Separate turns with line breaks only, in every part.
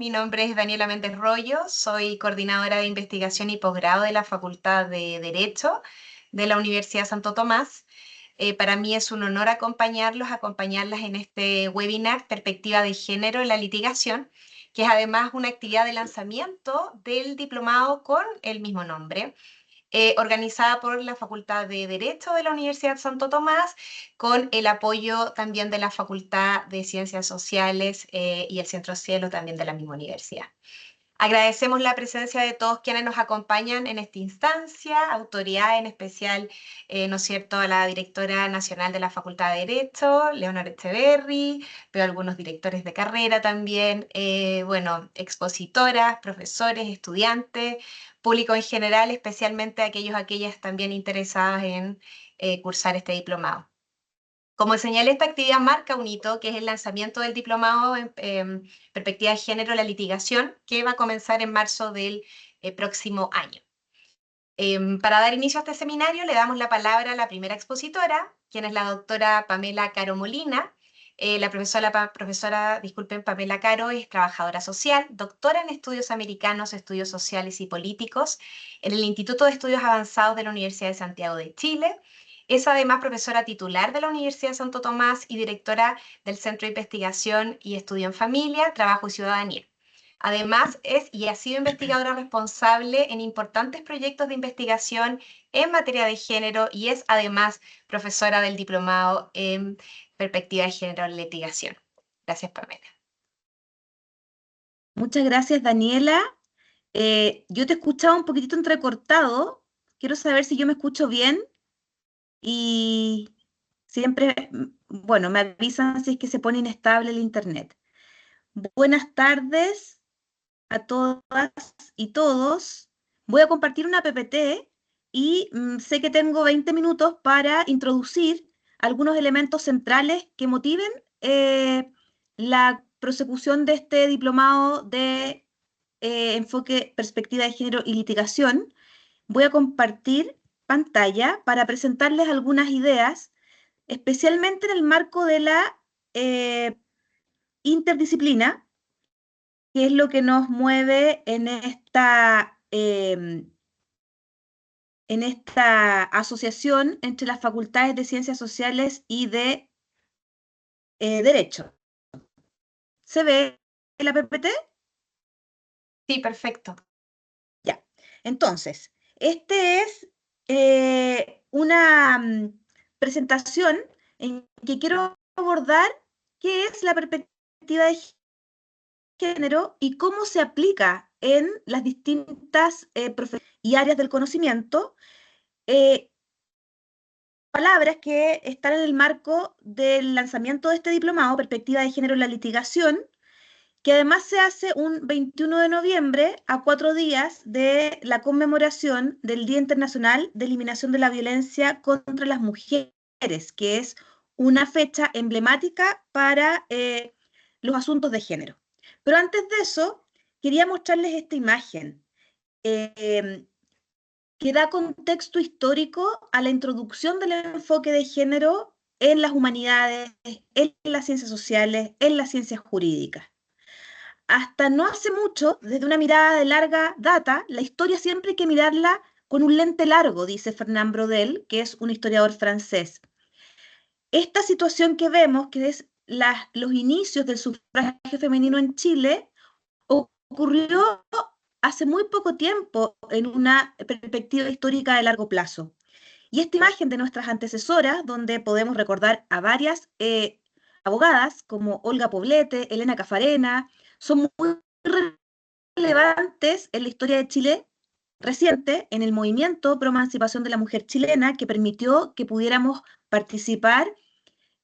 mi nombre es Daniela Méndez Rollo, soy coordinadora de investigación y posgrado de la Facultad de Derecho de la Universidad Santo Tomás. Para mí es un honor acompañarlas en este webinar Perspectiva de Género en la Litigación, que es además una actividad de lanzamiento del diplomado con el mismo nombre, organizada por la Facultad de Derecho de la Universidad Santo Tomás, con el apoyo también de la Facultad de Ciencias Sociales y el Centro Cielo también de la misma universidad. Agradecemos la presencia de todos quienes nos acompañan en esta instancia, autoridad en especial, ¿no es cierto?, a la directora nacional de la Facultad de Derecho, Leonor Echeverry, veo algunos directores de carrera también, bueno, expositoras, profesores, estudiantes, público en general, especialmente aquellas también interesadas en cursar este diplomado. Como señalé, esta actividad marca un hito, que es el lanzamiento del diplomado en Perspectiva de Género en la Litigación, que va a comenzar en marzo del próximo año. Para dar inicio a este seminario, le damos la palabra a la primera expositora, quien es la doctora Pamela Caro Molina. La profesora, Pamela Caro es trabajadora social, doctora en estudios americanos, estudios sociales y políticos en el Instituto de Estudios Avanzados de la Universidad de Santiago de Chile. Es además profesora titular de la Universidad de Santo Tomás y directora del Centro de Investigación y Estudio en Familia, Trabajo y Ciudadanía. Además, es y ha sido investigadora responsable en importantes proyectos de investigación en materia de género y es además profesora del diplomado en Perspectiva de Género en Litigación. Gracias, Pamela.
Muchas gracias, Daniela. Yo te escuchaba un poquitito entrecortado. Quiero saber si yo me escucho bien y siempre, bueno, me avisan si es que se pone inestable el internet. Buenas tardes a todas y todos. Voy a compartir una PPT y sé que tengo 20 minutos para introducir algunos elementos centrales que motiven la prosecución de este diplomado de enfoque, perspectiva de género y litigación. Voy a compartir pantalla para presentarles algunas ideas, especialmente en el marco de la interdisciplina, que es lo que nos mueve en esta asociación entre las facultades de Ciencias Sociales y de Derecho. ¿Se ve la PPT?
Sí, perfecto.
Ya. Entonces, este es una presentación en que quiero abordar qué es la perspectiva de género y cómo se aplica en las distintas y áreas del conocimiento, palabras que están en el marco del lanzamiento de este diplomado, Perspectiva de Género en la Litigación, que además se hace un 21 de noviembre, a 4 días de la conmemoración del Día Internacional de Eliminación de la Violencia contra las Mujeres, que es una fecha emblemática para los asuntos de género. Pero antes de eso, quería mostrarles esta imagen que da contexto histórico a la introducción del enfoque de género en las humanidades, en las ciencias sociales, en las ciencias jurídicas. Hasta no hace mucho, desde una mirada de larga data, la historia siempre hay que mirarla con un lente largo, dice Fernand Braudel, que es un historiador francés. Esta situación que vemos, que es los inicios del sufragio femenino en Chile, ocurrió hace muy poco tiempo en una perspectiva histórica de largo plazo. Y esta imagen de nuestras antecesoras, donde podemos recordar a varias abogadas como Olga Poblete, Elena Cafarena, son muy relevantes en la historia de Chile reciente, en el movimiento pro emancipación de la mujer chilena, que permitió que pudiéramos participar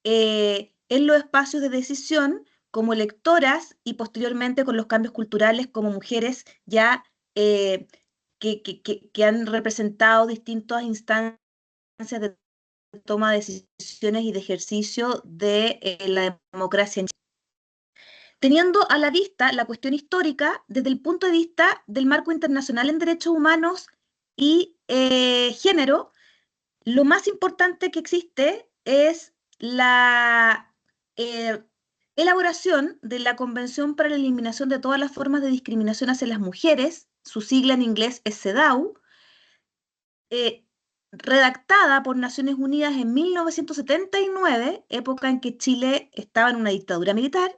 en los espacios de decisión como lectoras y posteriormente con los cambios culturales como mujeres ya que han representado distintas instancias de toma de decisiones y de ejercicio de la democracia en Chile. Teniendo a la vista la cuestión histórica desde el punto de vista del marco internacional en derechos humanos y género, lo más importante que existe es la elaboración de la Convención para la Eliminación de todas las formas de discriminación hacia las mujeres, su sigla en inglés es CEDAW, eh, redactada por Naciones Unidas en 1979, época en que Chile estaba en una dictadura militar,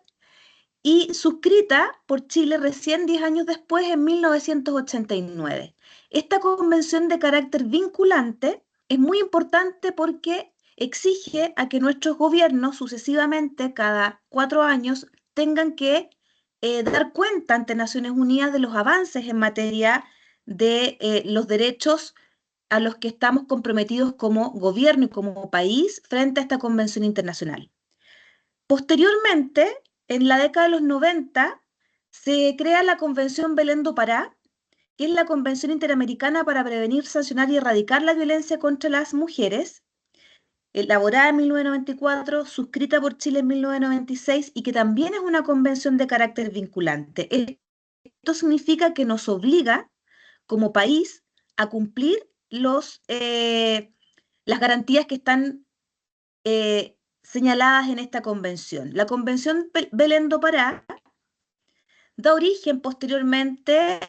y suscrita por Chile recién 10 años después, en 1989. Esta convención de carácter vinculante es muy importante porque exige a que nuestros gobiernos sucesivamente, cada 4 años, tengan que dar cuenta ante Naciones Unidas de los avances en materia de los derechos a los que estamos comprometidos como gobierno y como país frente a esta convención internacional. Posteriormente, en la década de los 90, se crea la Convención Belén do Pará, que es la Convención Interamericana para prevenir, sancionar y erradicar la violencia contra las mujeres, elaborada en 1994, suscrita por Chile en 1996 y que también es una convención de carácter vinculante. Esto significa que nos obliga como país a cumplir las garantías que están señaladas en esta convención. La Convención Belén do Pará da origen posteriormente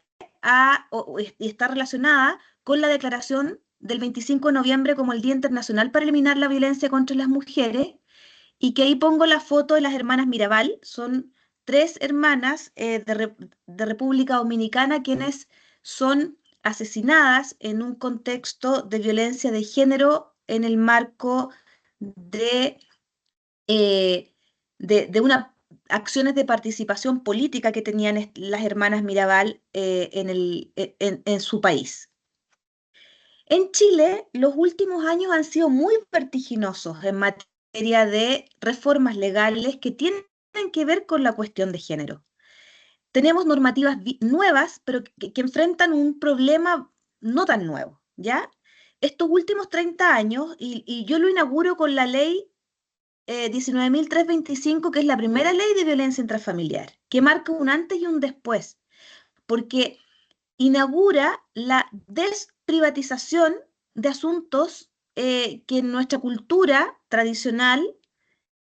y está relacionada con la declaración del 25 de noviembre como el Día Internacional para eliminar la violencia contra las mujeres, y que ahí pongo la foto de las hermanas Mirabal. Son tres hermanas de República Dominicana quienes son asesinadas en un contexto de violencia de género en el marco de eh, de unas acciones de participación política que tenían las hermanas Mirabal en su país. En Chile, los últimos años han sido muy vertiginosos en materia de reformas legales que tienen que ver con la cuestión de género. Tenemos normativas nuevas, pero que enfrentan un problema no tan nuevo, ¿ya? Estos últimos 30 años, y yo lo inauguro con la ley 19.325, que es la primera ley de violencia intrafamiliar, que marca un antes y un después, porque inaugura la desprivatización de asuntos que en nuestra cultura tradicional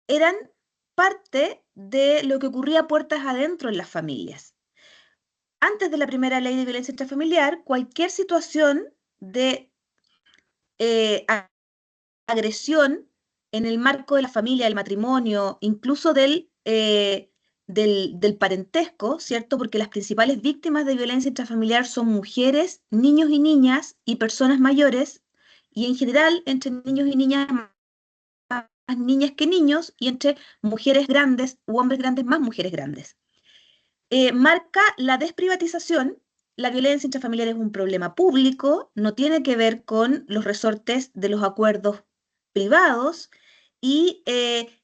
eran parte de lo que ocurría puertas adentro en las familias. Antes de la primera ley de violencia intrafamiliar, cualquier situación de eh, agresión en el marco de la familia, del matrimonio, incluso del parentesco, ¿cierto? Porque las principales víctimas de violencia intrafamiliar son mujeres, niños y niñas y personas mayores, y en general entre niños y niñas, más niñas que niños, y entre mujeres grandes u hombres grandes, más mujeres grandes. Marca la desprivatización. La violencia intrafamiliar es un problema público, no tiene que ver con los resortes de los acuerdos privados, y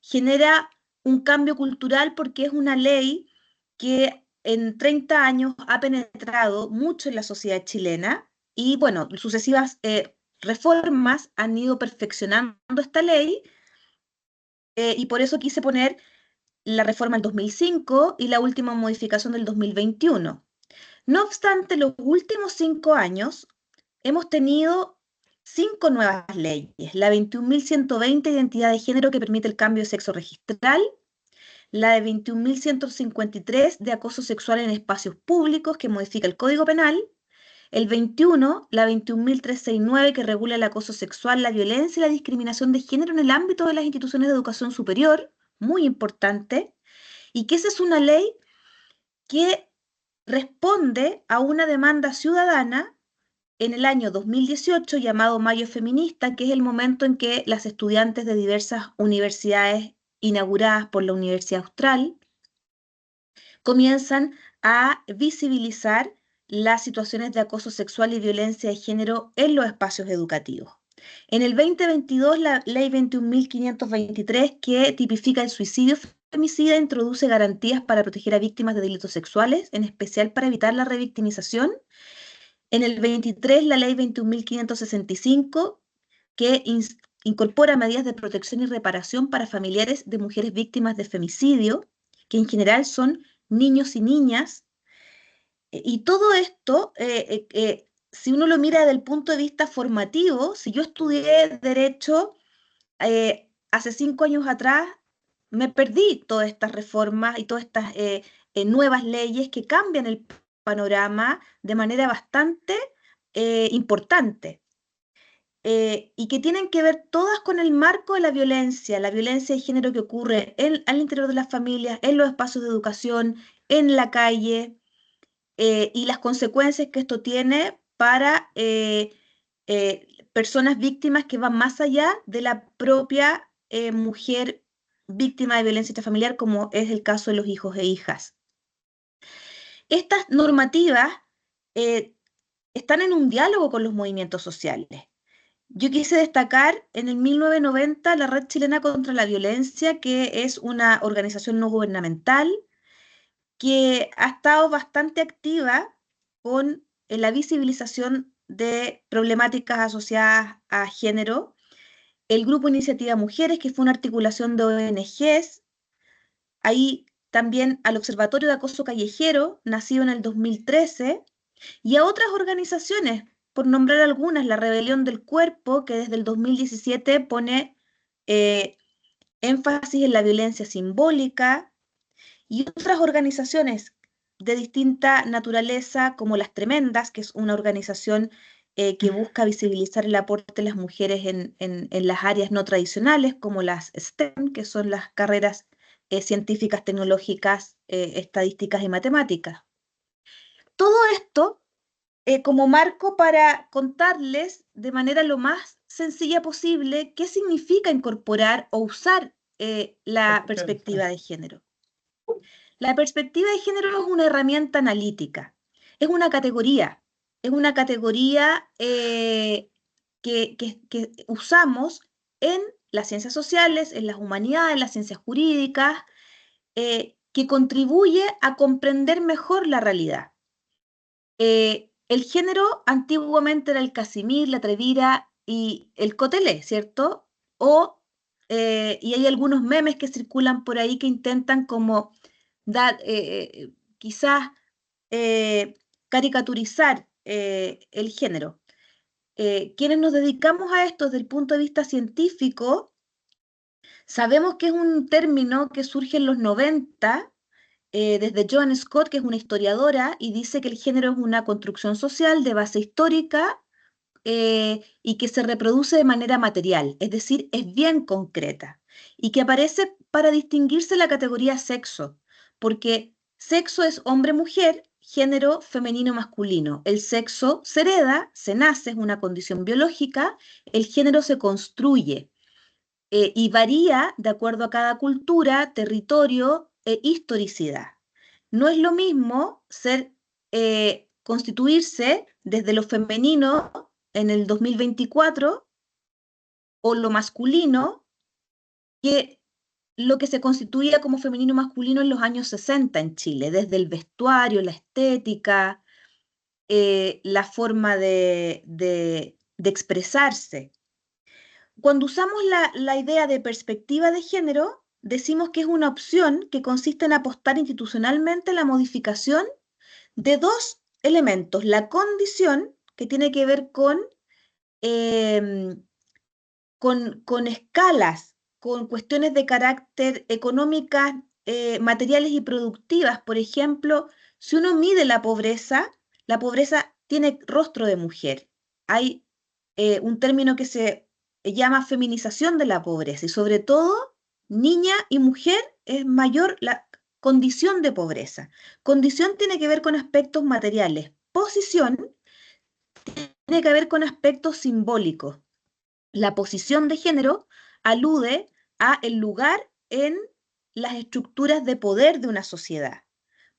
genera un cambio cultural porque es una ley que en 30 años ha penetrado mucho en la sociedad chilena, y bueno, sucesivas reformas han ido perfeccionando esta ley, y por eso quise poner la reforma del 2005 y la última modificación del 2021. No obstante, los últimos 5 años hemos tenido 5 nuevas leyes: la 21.120, identidad de género, que permite el cambio de sexo registral; la de 21.153, de acoso sexual en espacios públicos, que modifica el Código Penal; la 21.369, que regula el acoso sexual, la violencia y la discriminación de género en el ámbito de las instituciones de educación superior, muy importante, y que esa es una ley que responde a una demanda ciudadana en el año 2018 llamado Mayo Feminista, que es el momento en que las estudiantes de diversas universidades inauguradas por la Universidad Austral comienzan a visibilizar las situaciones de acoso sexual y violencia de género en los espacios educativos. En el 2022, la Ley 21.523, que tipifica el suicidio femicida, introduce garantías para proteger a víctimas de delitos sexuales, en especial para evitar la revictimización. En el 23, la Ley 21.565, que incorpora medidas de protección y reparación para familiares de mujeres víctimas de femicidio, que en general son niños y niñas. Y todo esto, si uno lo mira desde el punto de vista formativo, si yo estudié Derecho hace 5 años atrás, me perdí todas estas reformas y todas estas nuevas leyes que cambian el panorama de manera bastante importante. Y que tienen que ver todas con el marco de la violencia de género que ocurre al interior de las familias, en los espacios de educación, en la calle, y las consecuencias que esto tiene para personas víctimas que van más allá de la propia mujer víctima de violencia intrafamiliar, como es el caso de los hijos e hijas. Estas normativas eh, están en un diálogo con los movimientos sociales. Yo quise destacar en el 1990 la Red Chilena contra la Violencia, que es una organización no gubernamental que ha estado bastante activa con la visibilización de problemáticas asociadas a género. El Grupo Iniciativa Mujeres, que fue una articulación de ONGs, ahí también al Observatorio de Acoso Callejero, nacido en el 2013, y a otras organizaciones, por nombrar algunas, la Rebelión del Cuerpo, que desde el 2017 pone eh, énfasis en la violencia simbólica, y otras organizaciones de distinta naturaleza, como Las Tremendas, que es una organización que busca visibilizar el aporte de las mujeres en las áreas no tradicionales, como las STEM, que son las carreras científicas, tecnológicas, estadísticas y matemáticas. Todo esto como marco para contarles de manera lo más sencilla posible qué significa incorporar o usar la perspectiva de género. La perspectiva de género es una herramienta analítica, es una categoría que usamos en las ciencias sociales, en las humanidades, en las ciencias jurídicas, que contribuye a comprender mejor la realidad. El género antiguamente era el casimir, la trevira y el cotelé, ¿cierto? Y hay algunos memes que circulan por ahí que intentan como dar, quizás caricaturizar el género. Quienes nos dedicamos a esto desde el punto de vista científico, sabemos que es un término que surge en los 90 desde Joan Scott, que es una historiadora, y dice que el género es una construcción social de base histórica y que se reproduce de manera material, es decir, es bien concreta, y que aparece para distinguirse la categoría sexo, porque sexo es hombre-mujer, género femenino-masculino. El sexo se hereda, se nace, es una condición biológica, el género se construye y varía de acuerdo a cada cultura, territorio e historicidad. No es lo mismo constituirse desde lo femenino en el 2024 o lo masculino que lo que se constituía como femenino masculino en los años 60 en Chile, desde el vestuario, la estética, la forma de expresarse. Cuando usamos la idea de perspectiva de género, decimos que es una opción que consiste en apostar institucionalmente la modificación de dos elementos, la condición, que tiene que ver em, con escalas, con cuestiones de carácter económicas, materiales y productivas. Por ejemplo, si uno mide la pobreza tiene rostro de mujer. Hay un término que se llama feminización de la pobreza y sobre todo niña y mujer es mayor la condición de pobreza. Condición tiene que ver con aspectos materiales. Posición tiene que ver con aspectos simbólicos. La posición de género alude a el lugar en las estructuras de poder de una sociedad.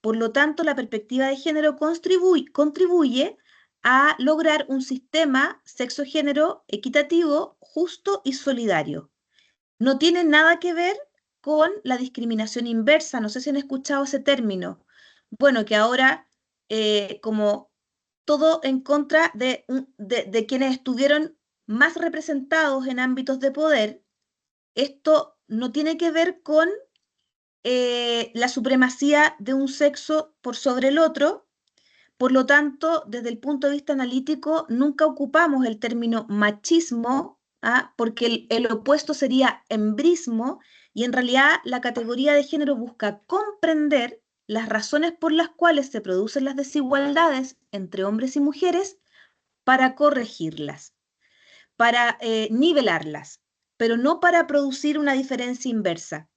Por lo tanto, la perspectiva de género contribuye a lograr un sistema sexo-género equitativo, justo y solidario. No tiene nada que ver con la discriminación inversa. No sé si han escuchado ese término. Bueno, que ahora, como todo en contra de quienes estuvieron más representados en ámbitos de poder, esto no tiene que ver con la supremacía de un sexo por sobre el otro. Por lo tanto, desde el punto de vista analítico, nunca ocupamos el término machismo, porque el opuesto sería embrismo, Y en realidad la categoría de género busca comprender las razones por las cuales se producen las desigualdades entre hombres y mujeres para corregirlas, para nivelarlas, pero no para producir una diferencia inversa.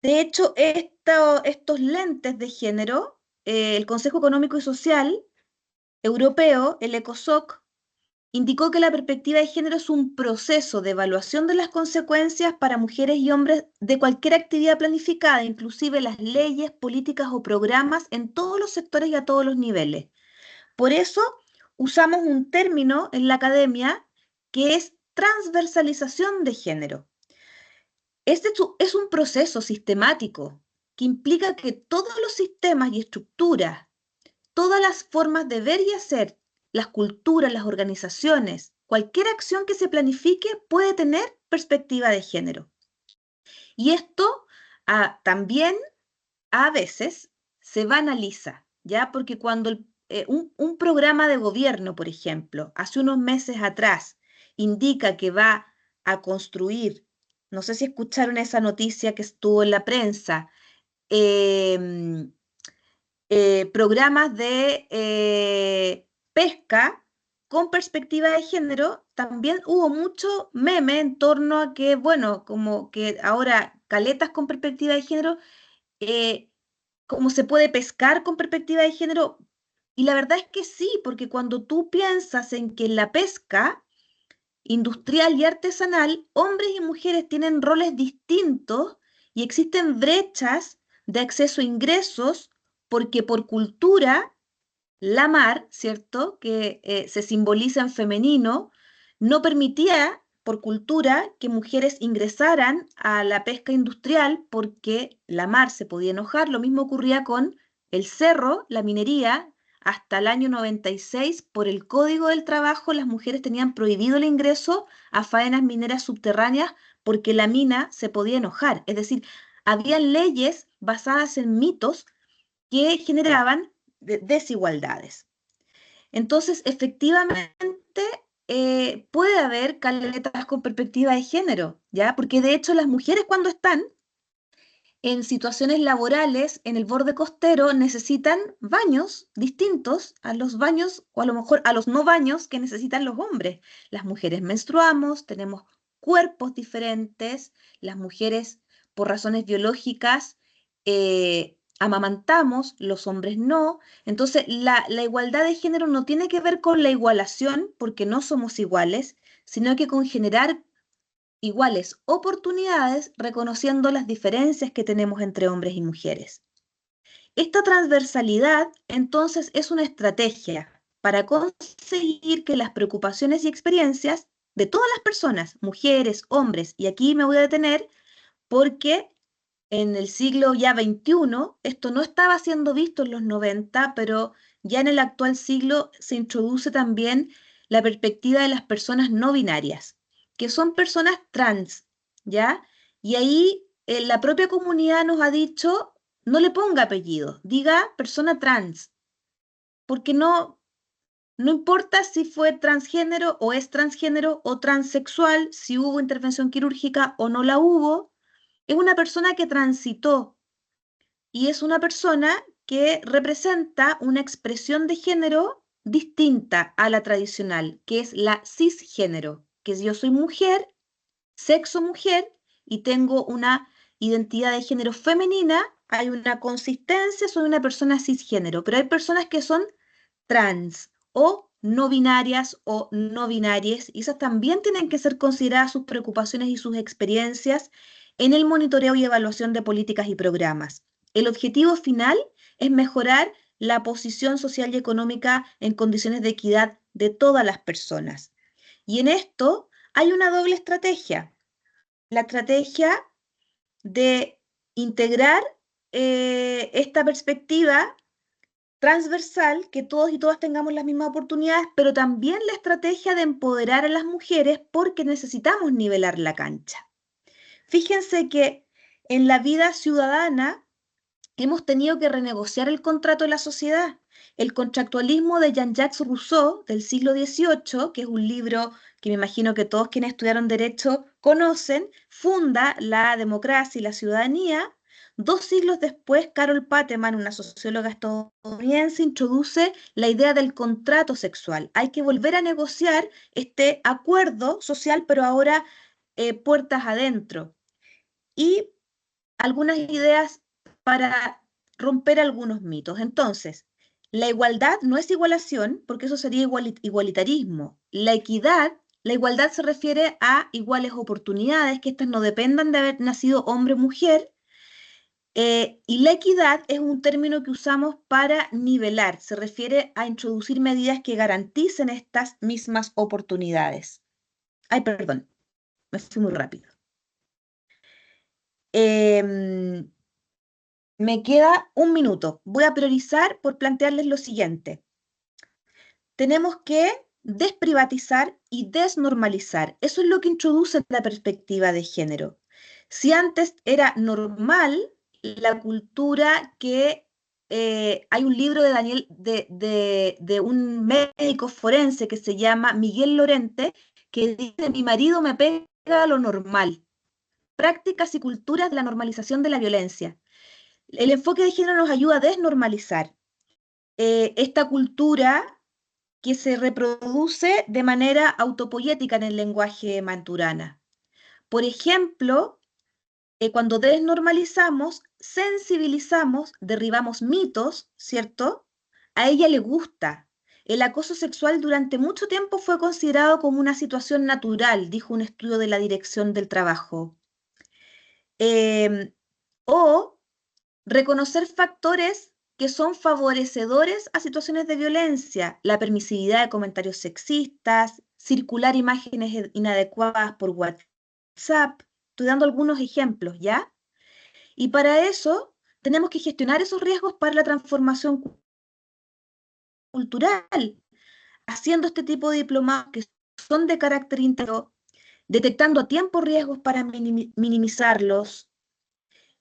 De hecho, estos lentes de género, el Consejo Económico y Social Europeo, el ECOSOC, indicó que la perspectiva de género es un proceso de evaluación de las consecuencias para mujeres y hombres de cualquier actividad planificada, inclusive las leyes, políticas o programas en todos los sectores y a todos los niveles. Por eso usamos un término en la academia que es transversalización de género. Este es un proceso sistemático que implica que todos los sistemas y estructuras, todas las formas de ver y hacer, las culturas, las organizaciones, cualquier acción que se planifique puede tener perspectiva de género. Y esto también a veces se banaliza, ¿ya? Porque cuando un programa de gobierno, por ejemplo, hace unos meses atrás, indica que va a construir, no sé si escucharon esa noticia que estuvo en la prensa, em, programas de pesca con perspectiva de género, también hubo mucho meme en torno a que, bueno, como que ahora caletas con perspectiva de género, eh, cómo se puede pescar con perspectiva de género. Y la verdad es que sí, porque cuando tú piensas en que en la pesca industrial y artesanal, hombres y mujeres tienen roles distintos y existen brechas de acceso a ingresos porque por cultura, la mar, ¿cierto? Que se simboliza en femenino, no permitía por cultura que mujeres ingresaran a la pesca industrial porque la mar se podía enojar. Lo mismo ocurría con el cerro, la minería. Hasta el año 96, por el Código del Trabajo, las mujeres tenían prohibido el ingreso a faenas mineras subterráneas porque la mina se podía enojar. Es decir, había leyes basadas en mitos que generaban desigualdades. Entonces, efectivamente, puede haber caletas con perspectiva de género, ¿ya? Porque de hecho las mujeres cuando están en situaciones laborales en el borde costero necesitan baños distintos a los baños o a lo mejor a los no baños que necesitan los hombres. Las mujeres menstruamos, tenemos cuerpos diferentes, las mujeres por razones biológicas amamantamos, los hombres no. Entonces, la igualdad de género no tiene que ver con la igualación, porque no somos iguales, sino que con generar iguales oportunidades reconociendo las diferencias que tenemos entre hombres y mujeres. Esta transversalidad, entonces, es una estrategia para conseguir que las preocupaciones y experiencias de todas las personas, mujeres, hombres, y aquí me voy a detener porque en el siglo ya XXI, esto no estaba siendo visto en los 90, pero ya en el actual siglo se introduce también la perspectiva de las personas no binarias, que son personas trans, ¿ya? Y ahí la propia comunidad nos ha dicho, no le ponga apellido, diga persona trans, porque no importa si fue transgénero o es transgénero o transexual, si hubo intervención quirúrgica o no la hubo, es una persona que transitó y es una persona que representa una expresión de género distinta a la tradicional, que es la cisgénero, que es yo soy mujer, sexo mujer y tengo una identidad de género femenina, hay una consistencia, soy una persona cisgénero, pero hay personas que son trans o no binarias o no binarias, y esas también tienen que ser consideradas sus preocupaciones y sus experiencias en el monitoreo y evaluación de políticas y programas. El objetivo final es mejorar la posición social y económica en condiciones de equidad de todas las personas. Y en esto hay una doble estrategia. La estrategia de integrar esta perspectiva transversal, que todos y todas tengamos las mismas oportunidades, pero también la estrategia de empoderar a las mujeres porque necesitamos nivelar la cancha. Fíjense que en la vida ciudadana hemos tenido que renegociar el contrato de la sociedad. El contractualismo de Jean-Jacques Rousseau del siglo XVIII, que es un libro que me imagino que todos quienes estudiaron derecho conocen, funda la democracia y la ciudadanía. 2 siglos después, Carol Pateman, una socióloga estadounidense, introduce la idea del contrato sexual. Hay que volver a negociar este acuerdo social, pero ahora puertas adentro. Y algunas ideas para romper algunos mitos. Entonces, la igualdad no es igualación, porque eso sería igualitarismo. La igualdad se refiere a iguales oportunidades, que estas no dependan de haber nacido hombre o mujer. Y la equidad es un término que usamos para nivelar, se refiere a introducir medidas que garanticen estas mismas oportunidades. Ay, perdón, me fui muy rápido. Em, Me queda un minuto. Voy a priorizar por plantearles lo siguiente. Tenemos que desprivatizar y desnormalizar. Eso es lo que introduce la perspectiva de género. Si antes era normal la cultura que hay un libro de Daniel, de un médico forense que se llama Miguel Lorente, que dice: mi marido me pega a lo normal. Prácticas y culturas de la normalización de la violencia. El enfoque de género nos ayuda a desnormalizar esta cultura que se reproduce de manera autopoética en el lenguaje maturana. Por ejemplo, cuando desnormalizamos, sensibilizamos, derribamos mitos, ¿cierto? A ella le gusta. El acoso sexual durante mucho tiempo fue considerado como una situación natural, dijo un estudio de la Dirección del Trabajo. O reconocer factores que son favorecedores a situaciones de violencia, la permisividad de comentarios sexistas, circular imágenes inadecuadas por WhatsApp. Estoy dando algunos ejemplos, ¿ya? Y para eso tenemos que gestionar esos riesgos para la transformación cultural, haciendo este tipo de diplomados que son de carácter íntegro, detectando a tiempo riesgos para minimizarlos,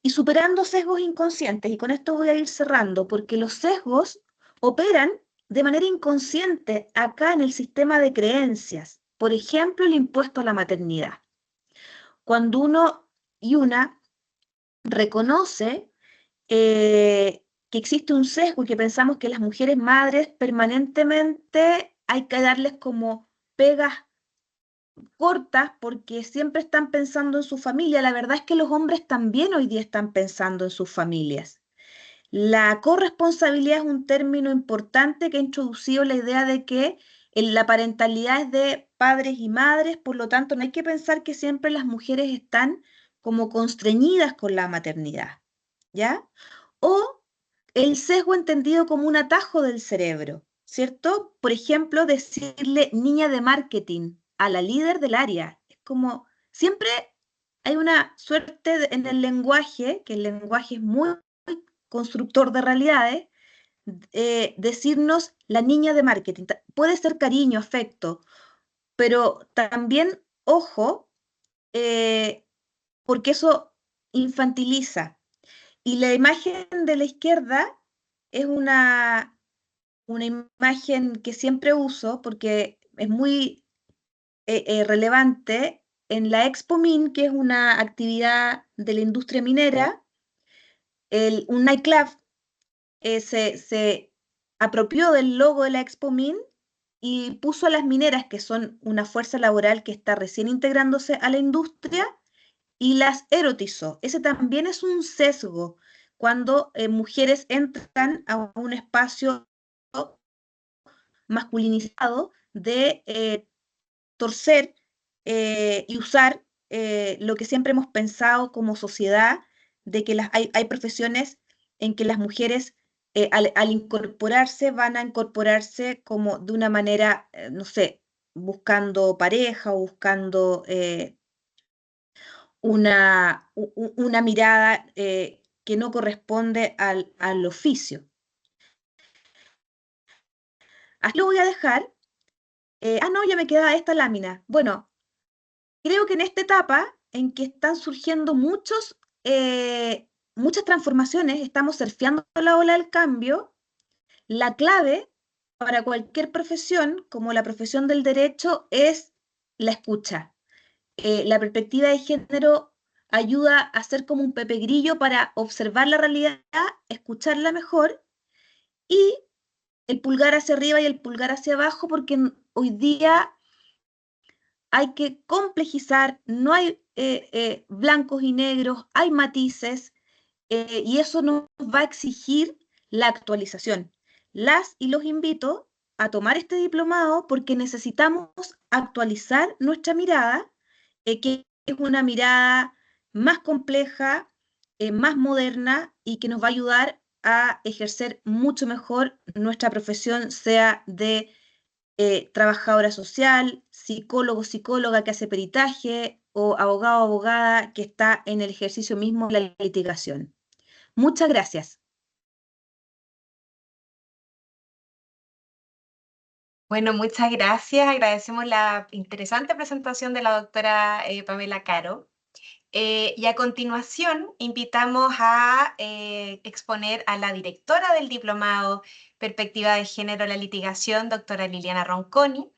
y superando sesgos inconscientes. Y con esto voy a ir cerrando, porque los sesgos operan de manera inconsciente acá en el sistema de creencias. Por ejemplo, el impuesto a la maternidad. Cuando uno y una reconoce que existe un sesgo y que pensamos que las mujeres madres permanentemente hay que darles como pegas cortas porque siempre están pensando en su familia. La verdad es que los hombres también hoy día están pensando en sus familias. La corresponsabilidad es un término importante que ha introducido la idea de que la parentalidad es de padres y madres, por lo tanto no hay que pensar que siempre las mujeres están como constreñidas con la maternidad, ¿ya? O el sesgo entendido como un atajo del cerebro, ¿cierto? Por ejemplo, decirle niña de marketing a la líder del área. Es como, siempre hay una suerte en el lenguaje, que el lenguaje es muy constructor de realidades, decirnos la niña de marketing. Puede ser cariño, afecto, pero también, ojo, eh, porque eso infantiliza. Y la imagen de la izquierda es una imagen que siempre uso porque es muy relevante en la Expo Min, que es una actividad de la industria minera. Un nightclub se apropió del logo de la Expo Min y puso a las mineras, que son una fuerza laboral que está recién integrándose a la industria, y las erotizó. Ese también es un sesgo cuando mujeres entran a un espacio masculinizado de torcer y usar lo que siempre hemos pensado como sociedad, de que hay profesiones en que las mujeres al incorporarse van a incorporarse como de una manera, no sé, buscando pareja o buscando una mirada que no corresponde al oficio. Así lo voy a dejar. No, ya me queda esta lámina. Bueno, creo que en esta etapa en que están surgiendo muchas transformaciones, estamos surfeando la ola del cambio, La clave para cualquier profesión, como la profesión del derecho, es la escucha. La perspectiva de género ayuda a ser como un Pepe Grillo para observar la realidad, escucharla mejor y el pulgar hacia arriba y el pulgar hacia abajo, porque hoy día hay que complejizar, no hay blancos y negros, hay matices, y eso nos va a exigir la actualización. Las y los invito a tomar este diplomado porque necesitamos actualizar nuestra mirada, que es una mirada más compleja, más moderna y que nos va a ayudar a ejercer mucho mejor nuestra profesión, sea de trabajadora social, psicólogo, psicóloga que hace peritaje o abogado, abogada que está en el ejercicio mismo de la litigación. Muchas gracias.
Bueno, muchas gracias. Agradecemos la interesante presentación de la doctora Pamela Caro. Y a continuación invitamos a exponer a la directora del diplomado Perspectiva de Género en la Litigación, doctora Liliana Ronconi,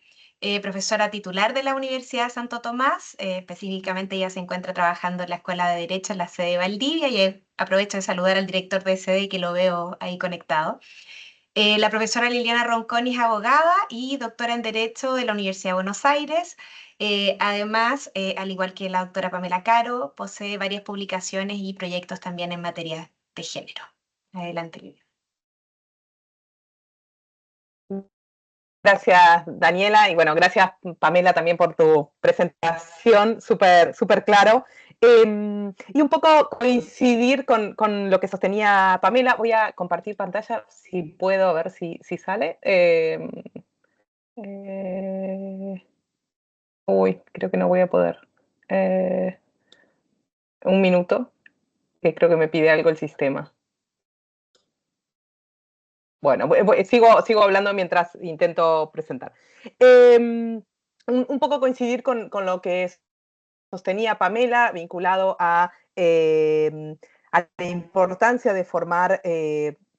profesora titular de la Universidad de Santo Tomás. Específicamente ella se encuentra trabajando en la Escuela de Derecho en la sede de Valdivia y aprovecho de saludar al director de sede que lo veo ahí conectado. La profesora Liliana Ronconi es abogada y doctora en Derecho de la Universidad de Buenos Aires. Además, al igual que la doctora Pamela Caro, posee varias publicaciones y proyectos también en materia de género. Adelante, Liliana.
Gracias, Daniela, y bueno, gracias, Pamela, también por tu presentación, súper súper claro. Y un poco coincidir con lo que sostenía Pamela. Voy a compartir pantalla, si puedo, a ver si sale. Uy, creo que no voy a poder. Un minuto, que creo que me pide algo el sistema. Bueno, sigo hablando mientras intento presentar. Un poco coincidir con lo que sostenía Pamela, vinculado a la importancia de formar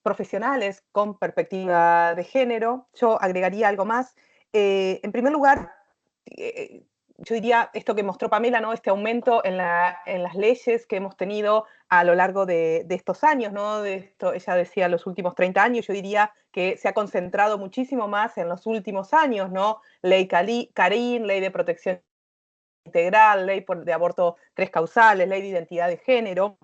profesionales con perspectiva de género. Yo agregaría algo más. En primer lugar, yo diría esto que mostró Pamela, ¿no? Este aumento en las leyes que hemos tenido a lo largo de estos años, ¿no? De esto, ella decía los últimos 30 años, yo diría que se ha concentrado muchísimo más en los últimos años, ¿no? Ley Carín, ley de protección integral, ley de aborto 3 causales, ley de identidad de género,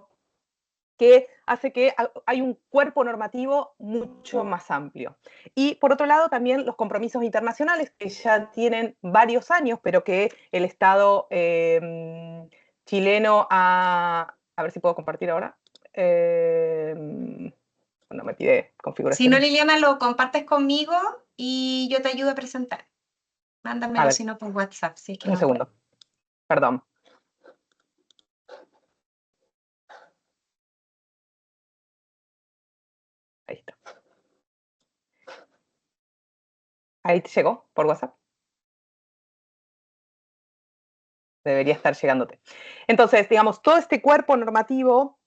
que hace que hay un cuerpo normativo mucho más amplio. Y por otro lado, también los compromisos internacionales, que ya tienen varios años, pero que el Estado chileno ha... A ver si puedo compartir ahora. No me pide
Si no,
configuración.
Liliana, lo compartes conmigo y yo te ayudo a presentar. Mándamelo, si no, por WhatsApp, si es que
un
no
segundo. Perdón. Ahí está. Ahí te llegó por WhatsApp. Debería estar llegándote. Entonces, digamos, todo este cuerpo normativo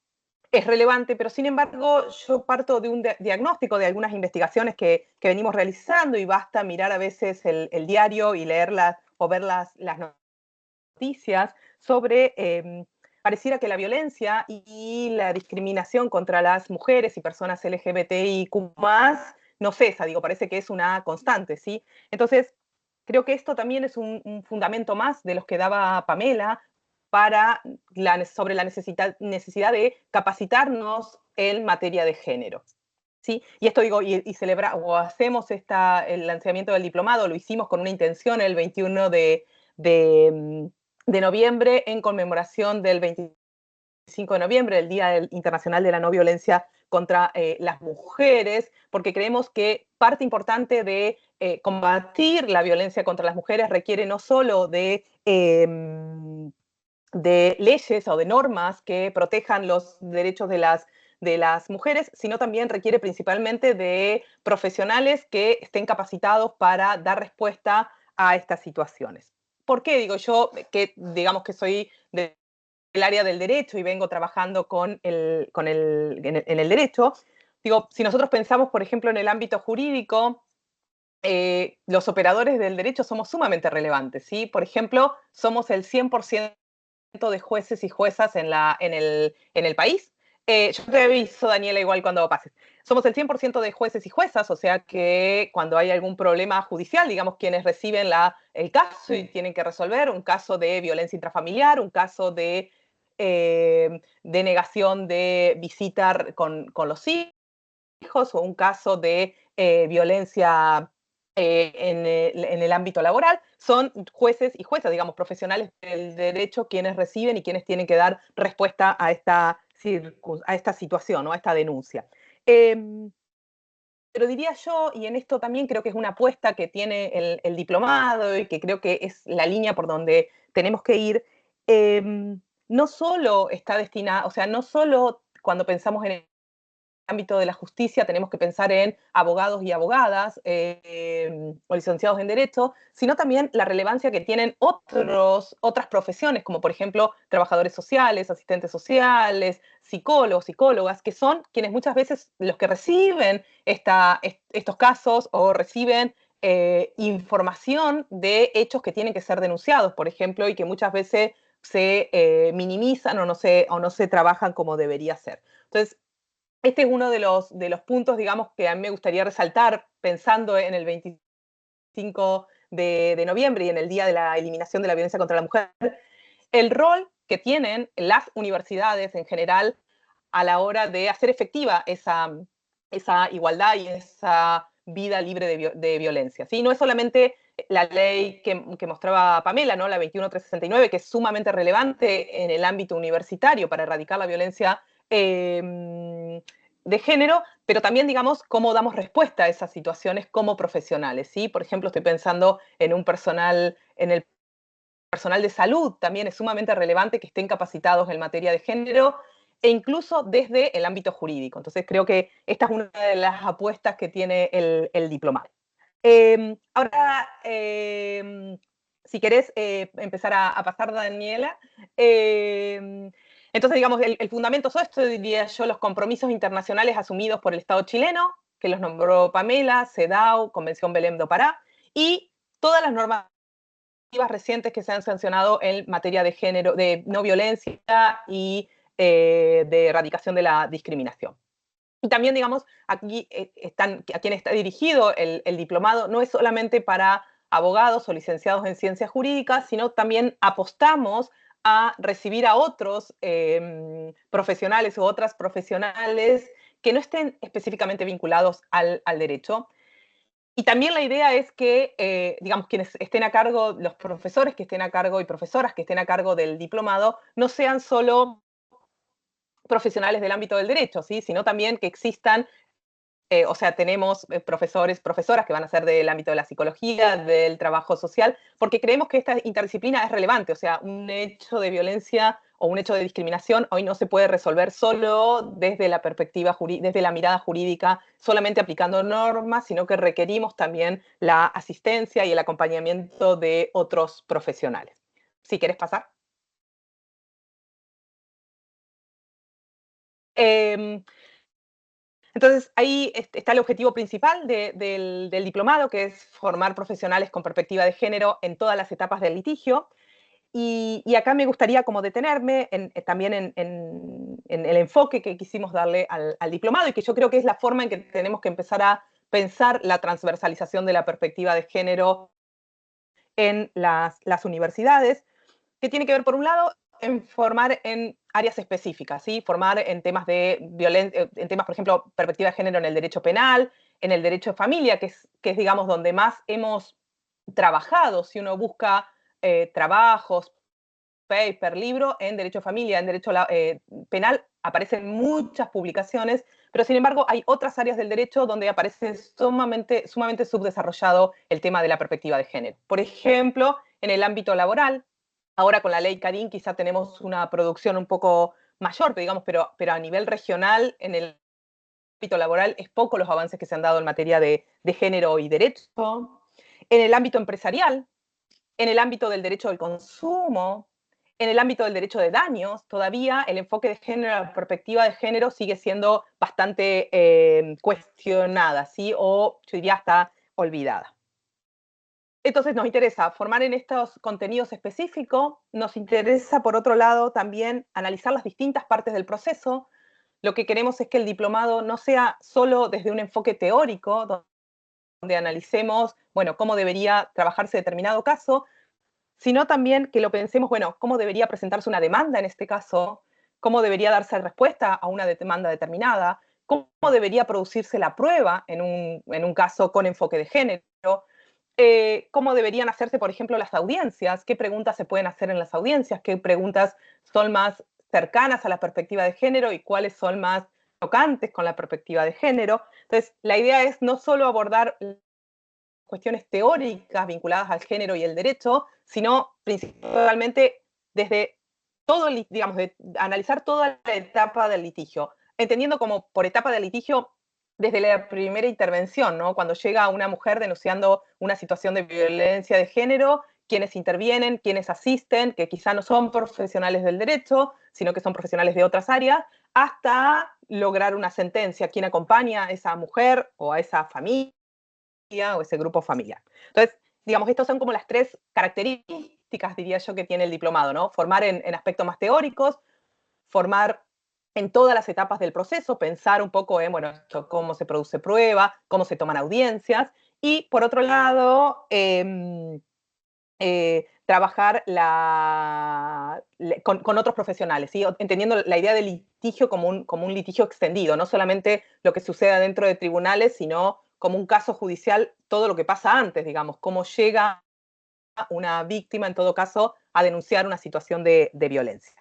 es relevante, pero sin embargo yo parto de un diagnóstico de algunas investigaciones que venimos realizando y basta mirar a veces el diario y leerlas o ver las noticias sobre, pareciera que la violencia y la discriminación contra las mujeres y personas LGBTIQ+, no cesa, digo, parece que es una constante, ¿sí? Entonces, creo que esto también es un fundamento más de los que daba Pamela sobre la necesidad de capacitarnos en materia de género. ¿Sí? Y esto digo, o hacemos el lanzamiento del diplomado, lo hicimos con una intención el 21 de noviembre en conmemoración del 25 de noviembre, el Día Internacional de la No Violencia contra las Mujeres, porque creemos que parte importante de combatir la violencia contra las mujeres requiere no solo de leyes o de normas que protejan los derechos de las mujeres, sino también requiere principalmente de profesionales que estén capacitados para dar respuesta a estas situaciones. ¿Por qué digo yo que digamos que soy del área del derecho y vengo trabajando en el derecho? digo, si nosotros pensamos, por ejemplo, en el ámbito jurídico, los operadores del derecho somos sumamente relevantes, ¿sí? Por ejemplo, somos el 100% de jueces y juezas en el país. Yo te aviso, Daniela, igual cuando pases. Somos el 100% de jueces y juezas, o sea que cuando hay algún problema judicial, digamos, quienes reciben el caso y tienen que resolver un caso de violencia intrafamiliar, un caso de negación de visitar con los hijos o un caso de violencia en el ámbito laboral, son jueces y juezas, digamos, profesionales del derecho quienes reciben y quienes tienen que dar respuesta a esta situación, ¿no? A esta denuncia. Pero diría yo, y en esto también creo que es una apuesta que tiene el diplomado y que creo que es la línea por donde tenemos que ir, no solo está destinada, o sea, no solo cuando pensamos en el ámbito de la justicia tenemos que pensar en abogados y abogadas o licenciados en Derecho, sino también la relevancia que tienen otras profesiones, como por ejemplo trabajadores sociales, asistentes sociales, psicólogos, psicólogas, que son quienes muchas veces los que reciben estos casos o reciben información de hechos que tienen que ser denunciados, por ejemplo, y que muchas veces se minimizan o no se trabajan como debería ser. Entonces, este es uno de los puntos, digamos, que a mí me gustaría resaltar pensando en el 25 de noviembre y en el Día de la Eliminación de la Violencia contra la Mujer, el rol que tienen las universidades en general a la hora de hacer efectiva esa igualdad y esa vida libre de violencia. ¿Sí? No es solamente la ley que mostraba Pamela, ¿no? La 21369, que es sumamente relevante en el ámbito universitario para erradicar la violencia de género, pero también, digamos, cómo damos respuesta a esas situaciones como profesionales, ¿sí? Por ejemplo, estoy pensando en el personal de salud, también es sumamente relevante que estén capacitados en materia de género e incluso desde el ámbito jurídico. Entonces, creo que esta es una de las apuestas que tiene el diplomado. Ahora, si querés empezar a pasar, Daniela, entonces, digamos, el fundamento de esto, diría yo, los compromisos internacionales asumidos por el Estado chileno, que los nombró Pamela, CEDAW, Convención Belém do Pará, y todas las normas recientes que se han sancionado en materia de género, de no violencia y de erradicación de la discriminación. Y también, digamos, aquí a quien está dirigido el diplomado no es solamente para abogados o licenciados en ciencias jurídicas, sino también apostamos a recibir a otros profesionales u otras profesionales que no estén específicamente vinculados al derecho. Y también la idea es que, digamos, quienes estén a cargo, los profesores que estén a cargo y profesoras que estén a cargo del diplomado, no sean solo profesionales del ámbito del derecho, ¿sí? Sino también que existan o sea, tenemos profesores, profesoras que van a ser del ámbito de la psicología, del trabajo social, porque creemos que esta interdisciplina es relevante. O sea, un hecho de violencia o un hecho de discriminación hoy no se puede resolver solo desde la perspectiva, desde la mirada jurídica, solamente aplicando normas, sino que requerimos también la asistencia y el acompañamiento de otros profesionales. Si quieres pasar. Entonces, ahí está el objetivo principal del diplomado, que es formar profesionales con perspectiva de género en todas las etapas del litigio. Y acá me gustaría como detenerme también en el enfoque que quisimos darle al diplomado y que yo creo que es la forma en que tenemos que empezar a pensar la transversalización de la perspectiva de género en las universidades, que tiene que ver, por un lado, en formar en áreas específicas, ¿sí? Formar en temas de violencia, en temas, por ejemplo, perspectiva de género en el derecho penal, en el derecho de familia, que es digamos, donde más hemos trabajado. Si uno busca trabajos, paper, libro, en derecho de familia, en derecho penal, aparecen muchas publicaciones, pero sin embargo hay otras áreas del derecho donde aparece sumamente subdesarrollado el tema de la perspectiva de género. Por ejemplo, en el ámbito laboral, ahora con la ley Carín quizá tenemos una producción un poco mayor, digamos, pero a nivel regional, en el ámbito laboral, es poco los avances que se han dado en materia de género y derecho. En el ámbito empresarial, en el ámbito del derecho del consumo, En el ámbito del derecho de daños, todavía el enfoque de género, la perspectiva de género sigue siendo bastante cuestionada, ¿sí? O yo diría hasta olvidada. Entonces nos interesa formar en estos contenidos específicos, nos interesa por otro lado también analizar las distintas partes del proceso. Lo que queremos es que el diplomado no sea solo desde un enfoque teórico, donde analicemos, bueno, cómo debería trabajarse determinado caso, sino también que lo pensemos, bueno, cómo debería presentarse una demanda en este caso, cómo debería darse respuesta a una demanda determinada, cómo debería producirse la prueba en un caso con enfoque de género, cómo deberían hacerse, por ejemplo, las audiencias, qué preguntas se pueden hacer en las audiencias, qué preguntas son más cercanas a la perspectiva de género y cuáles son más tocantes con la perspectiva de género. Entonces, la idea es no solo abordar cuestiones teóricas vinculadas al género y el derecho, sino principalmente desde todo, digamos, de analizar toda la etapa del litigio, entendiendo como por etapa del litigio desde la primera intervención, ¿no? Cuando llega una mujer denunciando una situación de violencia de género, quienes intervienen, quienes asisten, que quizá no son profesionales del derecho, sino que son profesionales de otras áreas, hasta lograr una sentencia, quien acompaña a esa mujer o a esa familia o ese grupo familiar. Entonces, digamos, estas son como las tres características, diría yo, que tiene el diplomado, ¿no? Formar en aspectos más teóricos, formar en todas las etapas del proceso, pensar un poco en, bueno, cómo se produce prueba, cómo se toman audiencias, y por otro lado, trabajar con otros profesionales, ¿sí? Entendiendo la idea del litigio como un litigio extendido, no solamente lo que suceda dentro de tribunales, sino como un caso judicial, todo lo que pasa antes, digamos, cómo llega una víctima, en todo caso, a denunciar una situación de violencia.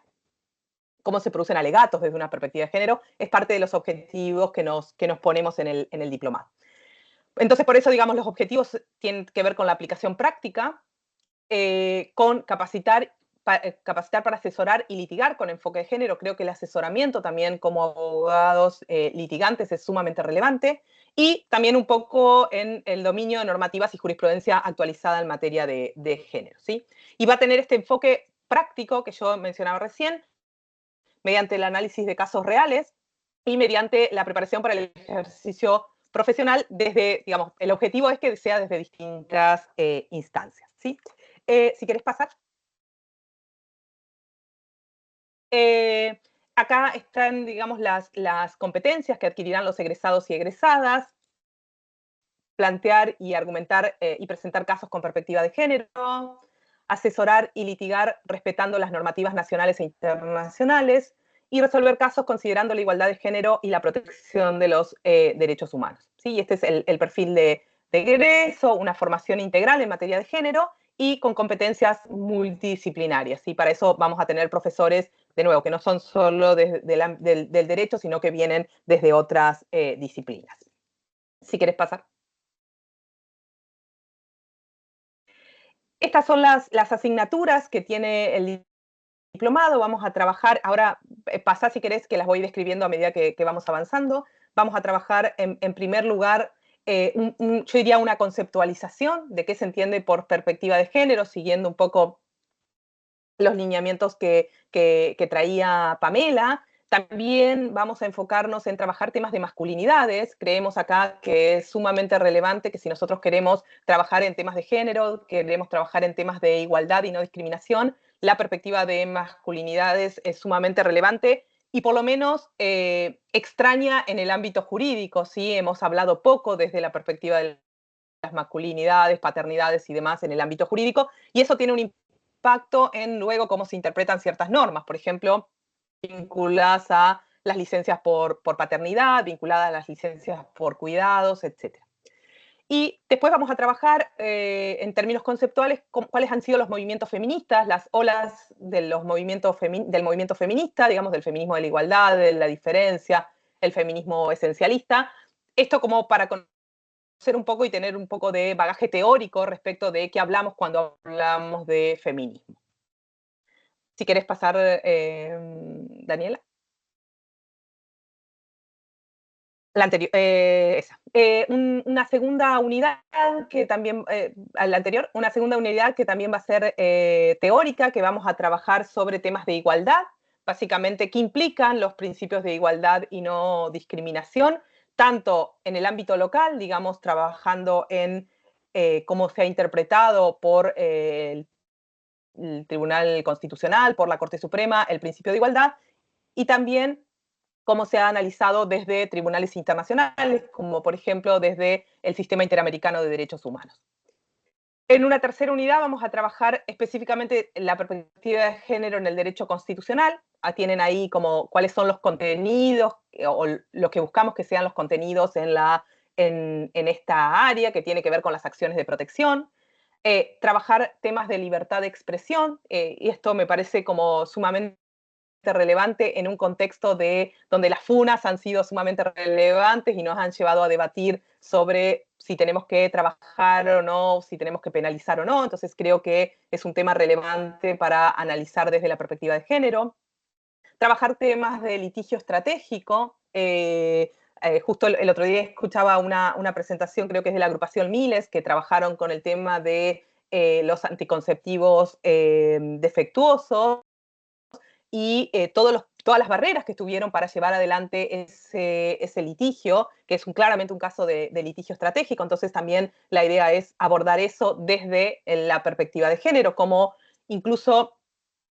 Cómo se producen alegatos desde una perspectiva de género, es parte de los objetivos que nos ponemos en el diplomado. Entonces, por eso, digamos, los objetivos tienen que ver con la aplicación práctica, con capacitar para asesorar y litigar con enfoque de género. Creo que el asesoramiento también como abogados litigantes es sumamente relevante, y también un poco en el dominio de normativas y jurisprudencia actualizada en materia de género, ¿sí? Y va a tener este enfoque práctico que yo mencionaba recién, mediante el análisis de casos reales y mediante la preparación para el ejercicio profesional desde, digamos, el objetivo es que sea desde distintas instancias, ¿sí? Si querés pasar. Acá están, digamos, las competencias que adquirirán los egresados y egresadas, plantear y argumentar y presentar casos con perspectiva de género, asesorar y litigar respetando las normativas nacionales e internacionales, y resolver casos considerando la igualdad de género y la protección de los derechos humanos. ¿Sí? Este es el perfil de egreso, una formación integral en materia de género y con competencias multidisciplinarias. Y para eso vamos a tener profesores, de nuevo, que no son solo del derecho, sino que vienen desde otras disciplinas. Si quieres pasar. Estas son las asignaturas que tiene el diplomado. Vamos a trabajar, ahora pasa si querés que las voy describiendo a medida que vamos avanzando. Vamos a trabajar en primer lugar, yo diría una conceptualización de qué se entiende por perspectiva de género, siguiendo un poco los lineamientos que traía Pamela. También vamos a enfocarnos en trabajar temas de masculinidades. Creemos acá que es sumamente relevante que si nosotros queremos trabajar en temas de género, queremos trabajar en temas de igualdad y no discriminación, la perspectiva de masculinidades es sumamente relevante y por lo menos extraña en el ámbito jurídico. ¿Sí? Hemos hablado poco desde la perspectiva de las masculinidades, paternidades y demás en el ámbito jurídico, y eso tiene un impacto en luego cómo se interpretan ciertas normas. Por ejemplo, vinculadas a las licencias por paternidad, vinculadas a las licencias por cuidados, etc. Y después vamos a trabajar en términos conceptuales cuáles han sido los movimientos feministas, las olas del movimiento feminista, digamos, del feminismo de la igualdad, de la diferencia, el feminismo esencialista. Esto como para conocer un poco y tener un poco de bagaje teórico respecto de qué hablamos cuando hablamos de feminismo. Si querés pasar, Daniela. La anterior, esa. Una segunda unidad que también, la anterior, una segunda unidad que también va a ser teórica, que vamos a trabajar sobre temas de igualdad, básicamente qué implican los principios de igualdad y no discriminación, tanto en el ámbito local, digamos, trabajando en cómo se ha interpretado por el Tribunal Constitucional, por la Corte Suprema, el principio de igualdad, y también cómo se ha analizado desde tribunales internacionales, como por ejemplo desde el Sistema Interamericano de Derechos Humanos. En una tercera unidad vamos a trabajar específicamente la perspectiva de género en el derecho constitucional. Tienen ahí como cuáles son los contenidos o lo que buscamos que sean los contenidos en esta área que tiene que ver con las acciones de protección. Trabajar temas de libertad de expresión, y esto me parece como sumamente relevante en un contexto donde las funas han sido sumamente relevantes y nos han llevado a debatir sobre si tenemos que trabajar o no, si tenemos que penalizar o no. Entonces creo que es un tema relevante para analizar desde la perspectiva de género. Trabajar temas de litigio estratégico. Justo el otro día escuchaba una presentación, creo que es de la agrupación Miles, que trabajaron con el tema de los anticonceptivos defectuosos y todas las barreras que estuvieron para llevar adelante ese litigio, que es claramente un caso de litigio estratégico. Entonces también la idea es abordar eso desde la perspectiva de género, como incluso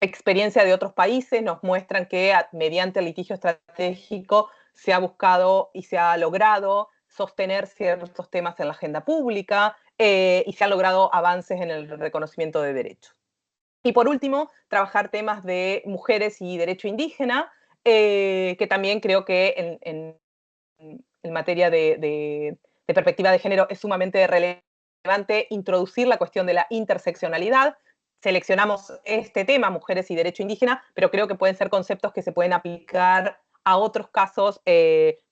experiencia de otros países nos muestran que mediante el litigio estratégico se ha buscado y se ha logrado sostener ciertos temas en la agenda pública y se han logrado avances en el reconocimiento de derechos. Y por último, trabajar temas de mujeres y derecho indígena, que también creo que en materia de perspectiva de género es sumamente relevante introducir la cuestión de la interseccionalidad. Seleccionamos este tema, mujeres y derecho indígena, pero creo que pueden ser conceptos que se pueden aplicar a otros casos.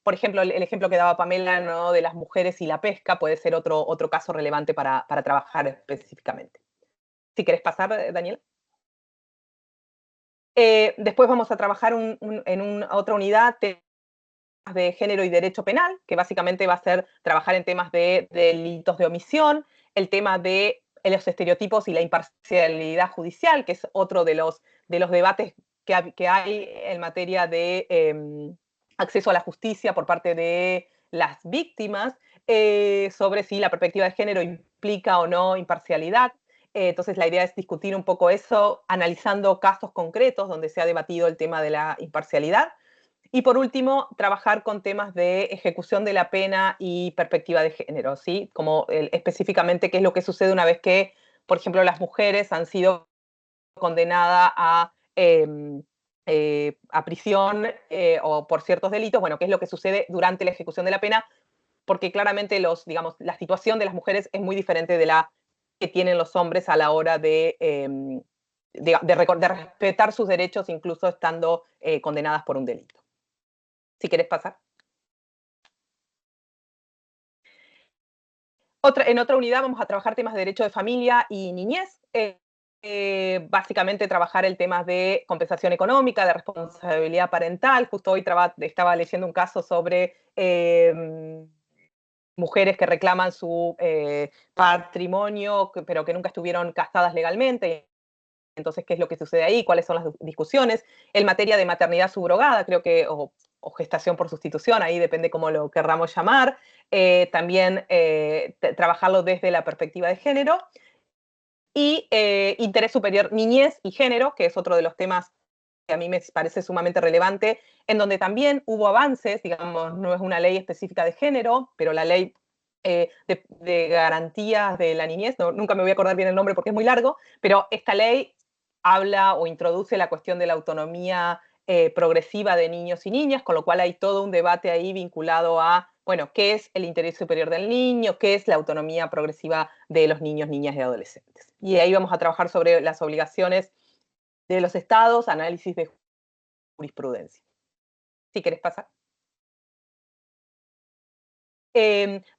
Por ejemplo, el ejemplo que daba Pamela, ¿no?, de las mujeres y la pesca puede ser otro caso relevante para trabajar específicamente. Si querés pasar, Daniel. Después vamos a trabajar en otra unidad de género y derecho penal, que básicamente va a ser trabajar en temas de delitos de omisión, el tema de los estereotipos y la imparcialidad judicial, que es otro de los debates que hay en materia de acceso a la justicia por parte de las víctimas, sobre si la perspectiva de género implica o no imparcialidad. Entonces la idea es discutir un poco eso, analizando casos concretos donde se ha debatido el tema de la imparcialidad. Y por último, trabajar con temas de ejecución de la pena y perspectiva de género, ¿sí? Como específicamente qué es lo que sucede una vez que, por ejemplo, las mujeres han sido condenadas a prisión o por ciertos delitos. Bueno, qué es lo que sucede durante la ejecución de la pena, porque claramente la situación de las mujeres es muy diferente de la que tienen los hombres a la hora de respetar sus derechos, incluso estando condenadas por un delito. Si querés pasar. En otra unidad vamos a trabajar temas de derecho de familia y niñez. Básicamente trabajar el tema de compensación económica, de responsabilidad parental. Justo hoy estaba leyendo un caso sobre mujeres que reclaman su patrimonio, pero que nunca estuvieron casadas legalmente. Entonces, ¿qué es lo que sucede ahí? ¿Cuáles son las discusiones? En materia de maternidad subrogada, creo que, o gestación por sustitución, ahí depende cómo lo querramos llamar. También trabajarlo desde la perspectiva de género. Y interés superior, niñez y género, que es otro de los temas que a mí me parece sumamente relevante, en donde también hubo avances, digamos, no es una ley específica de género, pero la ley de garantías de la niñez, nunca me voy a acordar bien el nombre porque es muy largo, pero esta ley habla o introduce la cuestión de la autonomía progresiva de niños y niñas, con lo cual hay todo un debate ahí vinculado a, bueno, qué es el interés superior del niño, qué es la autonomía progresiva de los niños, niñas y adolescentes. Y ahí vamos a trabajar sobre las obligaciones de los estados, análisis de jurisprudencia. Si querés pasar.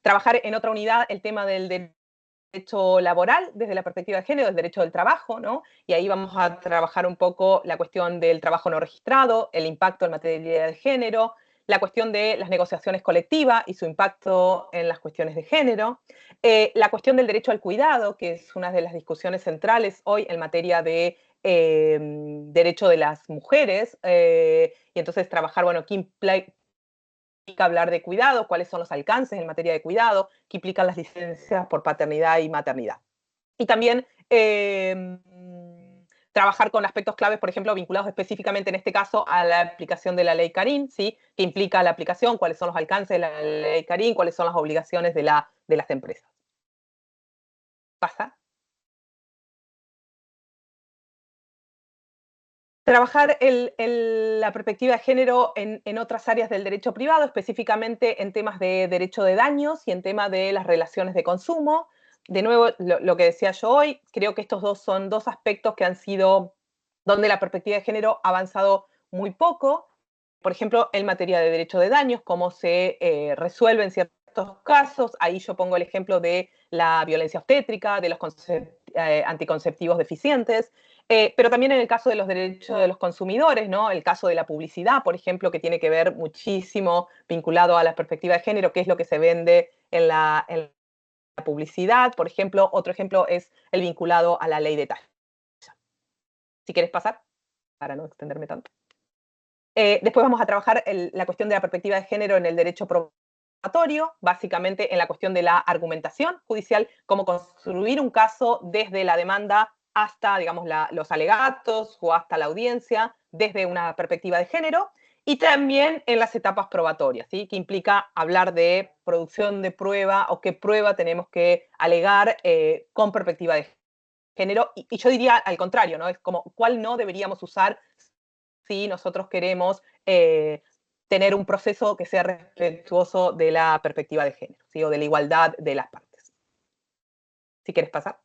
Trabajar en otra unidad el tema del derecho laboral desde la perspectiva de género, del derecho del trabajo, ¿no? Y ahí vamos a trabajar un poco la cuestión del trabajo no registrado, el impacto en materia de género, la cuestión de las negociaciones colectivas y su impacto en las cuestiones de género, la cuestión del derecho al cuidado, que es una de las discusiones centrales hoy en materia de derecho de las mujeres, y entonces trabajar, bueno, qué implica hablar de cuidado, cuáles son los alcances en materia de cuidado, qué implican las licencias por paternidad y maternidad. Y también trabajar con aspectos claves, por ejemplo, vinculados específicamente en este caso a la aplicación de la ley Carín, ¿sí? ¿Qué implica la aplicación? ¿Cuáles son los alcances de la ley Carín? ¿Cuáles son las obligaciones de las empresas? ¿Pasa? Trabajar la perspectiva de género en otras áreas del derecho privado, específicamente en temas de derecho de daños y en temas de las relaciones de consumo. De nuevo, lo que decía yo hoy, creo que estos dos son dos aspectos que han sido donde la perspectiva de género ha avanzado muy poco. Por ejemplo, en materia de derecho de daños, cómo se resuelven ciertos casos. Ahí yo pongo el ejemplo de la violencia obstétrica, de los anticonceptivos deficientes, pero también en el caso de los derechos de los consumidores, ¿no? El caso de la publicidad, por ejemplo, que tiene que ver muchísimo vinculado a la perspectiva de género, qué es lo que se vende en la publicidad. Por ejemplo, otro ejemplo es el vinculado a la ley de talla. Si quieres pasar, para no extenderme tanto. Después vamos a trabajar la cuestión de la perspectiva de género en el derecho probatorio, básicamente en la cuestión de la argumentación judicial, cómo construir un caso desde la demanda hasta, digamos, los alegatos o hasta la audiencia, desde una perspectiva de género, y también en las etapas probatorias, ¿sí? Que implica hablar de producción de prueba o qué prueba tenemos que alegar con perspectiva de género, y yo diría al contrario, ¿no? Es como cuál no deberíamos usar si nosotros queremos tener un proceso que sea respetuoso de la perspectiva de género, ¿sí? O de la igualdad de las partes. Si quieres pasar.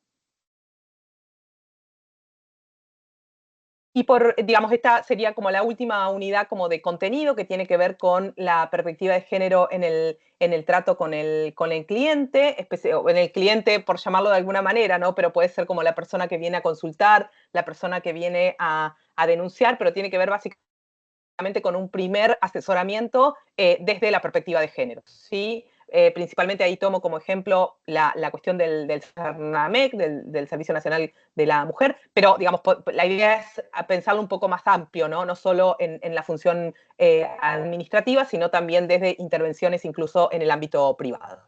Y digamos, esta sería como la última unidad como de contenido que tiene que ver con la perspectiva de género en el trato con el cliente, en el cliente por llamarlo de alguna manera, ¿no? Pero puede ser como la persona que viene a consultar, la persona que viene a denunciar, pero tiene que ver básicamente con un primer asesoramiento desde la perspectiva de género, ¿sí? Principalmente ahí tomo como ejemplo la cuestión del CERNAMEC, del Servicio Nacional de la Mujer, pero digamos, la idea es pensarlo un poco más amplio, ¿no? No solo en la función administrativa, sino también desde intervenciones incluso en el ámbito privado.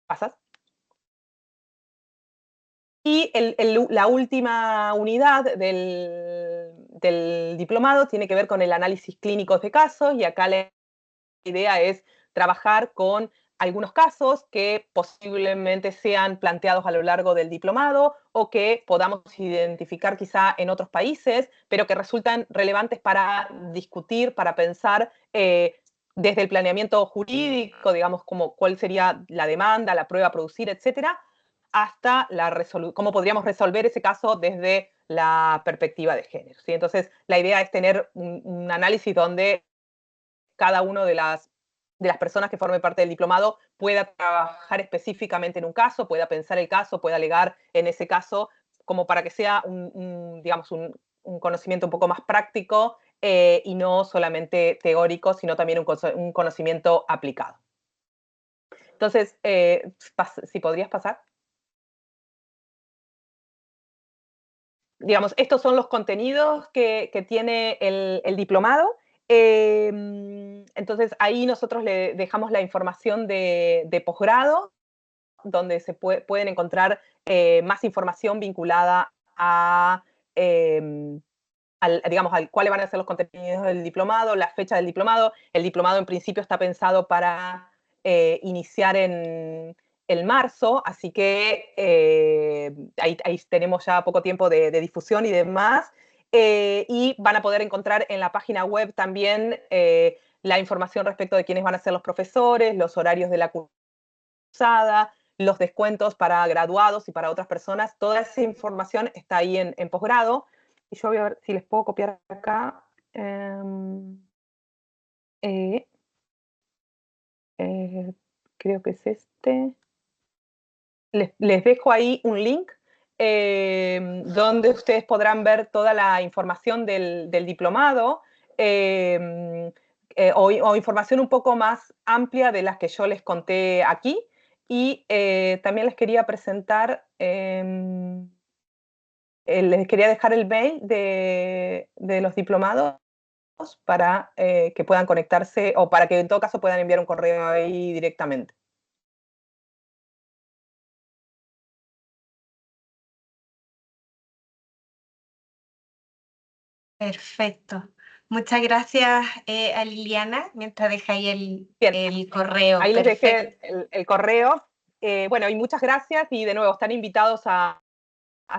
¿Pasas? Y la última unidad del diplomado tiene que ver con el análisis clínico de casos, y acá la idea es trabajar con algunos casos que posiblemente sean planteados a lo largo del diplomado o que podamos identificar quizá en otros países, pero que resultan relevantes para discutir, para pensar desde el planeamiento jurídico, digamos, como cuál sería la demanda, la prueba a producir, etcétera, hasta cómo podríamos resolver ese caso desde la perspectiva de género, ¿sí? Entonces, la idea es tener un análisis donde cada uno de las personas que formen parte del diplomado pueda trabajar específicamente en un caso, pueda pensar el caso, pueda alegar en ese caso, como para que sea digamos, un conocimiento un poco más práctico y no solamente teórico, sino también un conocimiento aplicado. Entonces, si podrías pasar. Digamos, estos son los contenidos que tiene el diplomado. Entonces, ahí nosotros le dejamos la información de posgrado, donde se pueden encontrar más información vinculada a, digamos, cuáles van a ser los contenidos del diplomado, la fecha del diplomado. El diplomado en principio está pensado para iniciar en marzo, así que ahí tenemos ya poco tiempo de difusión y demás. Y van a poder encontrar en la página web también la información respecto de quiénes van a ser los profesores, los horarios de la cursada, los descuentos para graduados y para otras personas. Toda esa información está ahí en posgrado. Y yo voy a ver si les puedo copiar acá. Creo que es este. Les dejo ahí un link donde ustedes podrán ver toda la información del diplomado. o información un poco más amplia de las que yo les conté aquí. Y también les quería presentar, les quería dejar el mail de los diplomados para que puedan conectarse, o para que en todo caso puedan enviar un correo ahí directamente.
Perfecto. Muchas gracias a Liliana, mientras deja ahí
Bien.
el correo.
Ahí les
Perfecto.
dejé el correo. Bueno, y muchas gracias, y de nuevo, están invitados a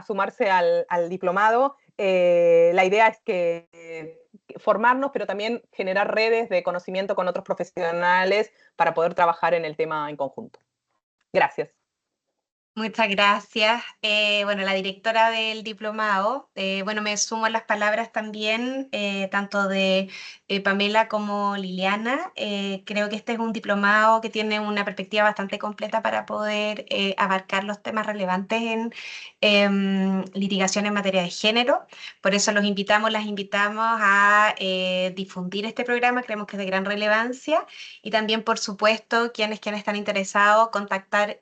sumarse al diplomado. La idea es que formarnos, pero también generar redes de conocimiento con otros profesionales para poder trabajar en el tema en conjunto. Gracias.
Muchas gracias. Bueno, la directora del diplomado, bueno, me sumo a las palabras también, tanto de Pamela como Liliana. Creo que este es un diplomado que tiene una perspectiva bastante completa para poder abarcar los temas relevantes en litigación en materia de género. Por eso las invitamos a difundir este programa, creemos que es de gran relevancia, y también, por supuesto, quienes están interesados, contactar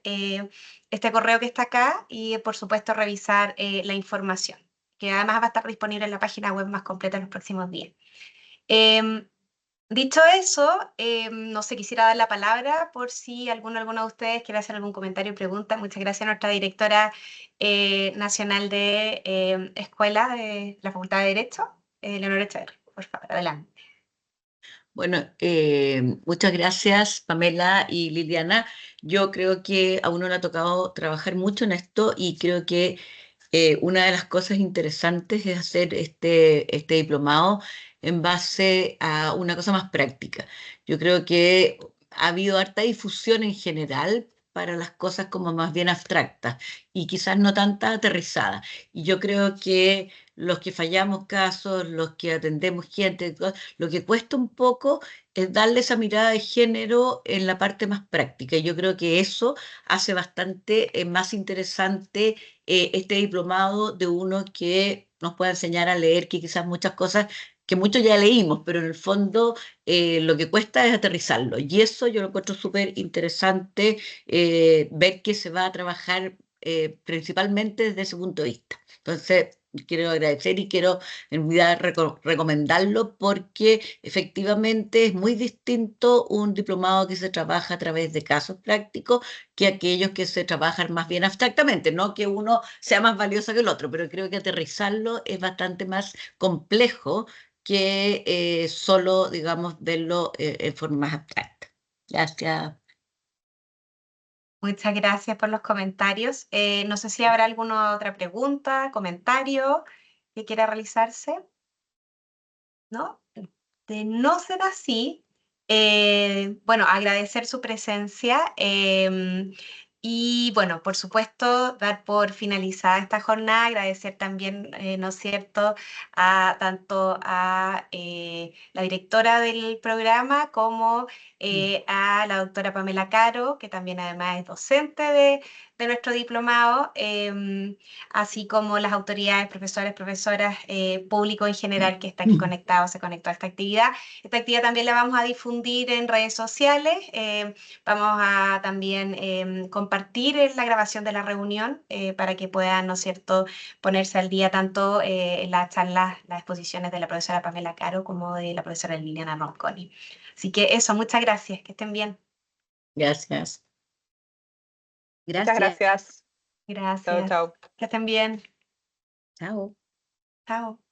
este correo que está acá y, por supuesto, revisar la información, que además va a estar disponible en la página web más completa en los próximos días. Dicho eso, no sé, quisiera dar la palabra por si alguno de ustedes quiere hacer algún comentario o pregunta. Muchas gracias a nuestra directora nacional de Escuela de la Facultad de Derecho, Leonora Echeverri. Por favor, adelante.
Bueno, muchas gracias Pamela y Liliana. Yo creo que a uno le ha tocado trabajar mucho en esto, y creo que una de las cosas interesantes es hacer este diplomado en base a una cosa más práctica. Yo creo que ha habido harta difusión en general para las cosas como más bien abstractas y quizás no tanta aterrizada. Y yo creo que los que fallamos casos, los que atendemos gente, lo que cuesta un poco es darle esa mirada de género en la parte más práctica. Y yo creo que eso hace bastante más interesante este diplomado de uno que nos pueda enseñar a leer, que quizás muchas cosas que muchos ya leímos, pero en el fondo lo que cuesta es aterrizarlo. Y eso yo lo encuentro súper interesante, ver que se va a trabajar principalmente desde ese punto de vista. Entonces, quiero agradecer y quiero en realidad recomendarlo, porque efectivamente es muy distinto un diplomado que se trabaja a través de casos prácticos que aquellos que se trabajan más bien abstractamente. No que uno sea más valioso que el otro, pero creo que aterrizarlo es bastante más complejo que solo, digamos, verlo en forma más abstracta. Gracias.
Muchas gracias por los comentarios. No sé si habrá alguna otra pregunta, comentario que quiera realizarse. ¿No? De no ser así, bueno, agradecer su presencia y, bueno, por supuesto, dar por finalizada esta jornada, agradecer también, ¿no es cierto?, tanto a la directora del programa como a la doctora Pamela Caro, que también además es docente de nuestro diplomado, así como las autoridades, profesores, profesoras, público en general que está aquí conectado, se conectó a esta actividad. Esta actividad también la vamos a difundir en redes sociales, vamos a también compartir la grabación de la reunión para que puedan, ¿no es cierto?, ponerse al día tanto en las charlas, las exposiciones de la profesora Pamela Caro como de la profesora Liliana Ronconi. Así que eso, muchas gracias, que estén bien.
Gracias.
Muchas gracias. Chao,
Gracias.
chao.
Que estén bien.
Chao.
Chao.